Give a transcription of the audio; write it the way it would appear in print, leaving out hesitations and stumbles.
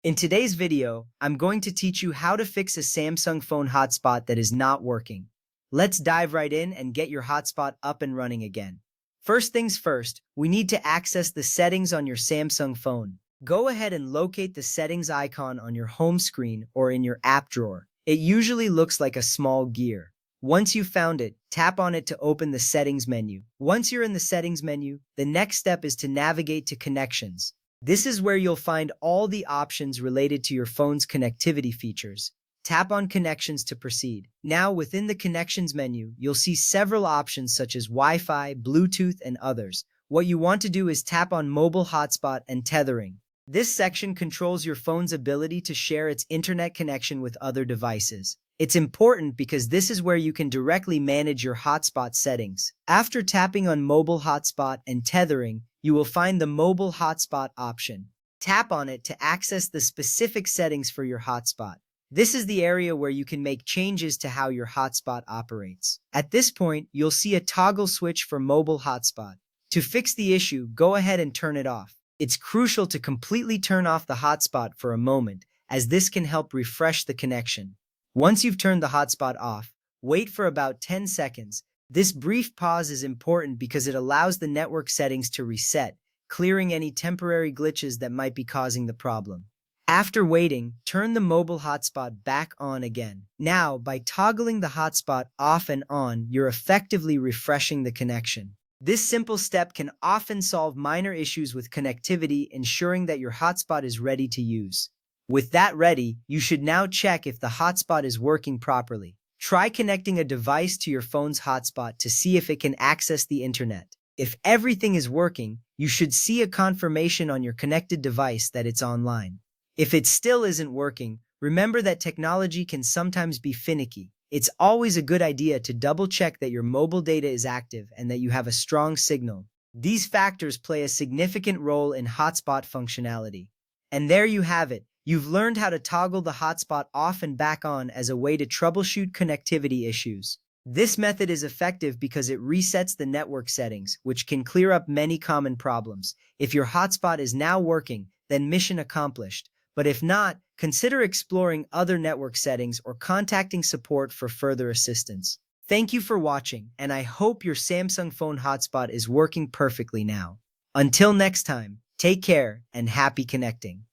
In today's video, I'm going to teach you how to fix a Samsung phone hotspot that is not working. Let's dive right in and get your hotspot up and running again. First things first, we need to access the settings on your Samsung phone. Go ahead and locate the settings icon on your home screen or in your app drawer. It usually looks like a small gear. Once you've found it, tap on it to open the settings menu. Once you're in the settings menu, the next step is to navigate to connections. This is where you'll find all the options related to your phone's connectivity features. Tap on Connections to proceed. Now, within the Connections menu, you'll see several options such as Wi-Fi, Bluetooth, and others. What you want to do is tap on Mobile Hotspot and Tethering. This section controls your phone's ability to share its internet connection with other devices. It's important because this is where you can directly manage your hotspot settings. After tapping on Mobile Hotspot and Tethering, you will find the Mobile Hotspot option. Tap on it to access the specific settings for your hotspot. This is the area where you can make changes to how your hotspot operates. At this point, you'll see a toggle switch for Mobile Hotspot. To fix the issue, go ahead and turn it off. It's crucial to completely turn off the hotspot for a moment, as this can help refresh the connection. Once you've turned the hotspot off, wait for about 10 seconds. This brief pause is important because it allows the network settings to reset, clearing any temporary glitches that might be causing the problem. After waiting, turn the mobile hotspot back on again. Now, by toggling the hotspot off and on, you're effectively refreshing the connection. This simple step can often solve minor issues with connectivity, ensuring that your hotspot is ready to use. With that ready, you should now check if the hotspot is working properly. Try connecting a device to your phone's hotspot to see if it can access the internet. If everything is working, you should see a confirmation on your connected device that it's online. If it still isn't working, remember that technology can sometimes be finicky. It's always a good idea to double-check that your mobile data is active and that you have a strong signal. These factors play a significant role in hotspot functionality. And there you have it. You've learned how to toggle the hotspot off and back on as a way to troubleshoot connectivity issues. This method is effective because it resets the network settings, which can clear up many common problems. If your hotspot is now working, then mission accomplished. But if not, consider exploring other network settings or contacting support for further assistance. Thank you for watching, and I hope your Samsung phone hotspot is working perfectly now. Until next time, take care and happy connecting.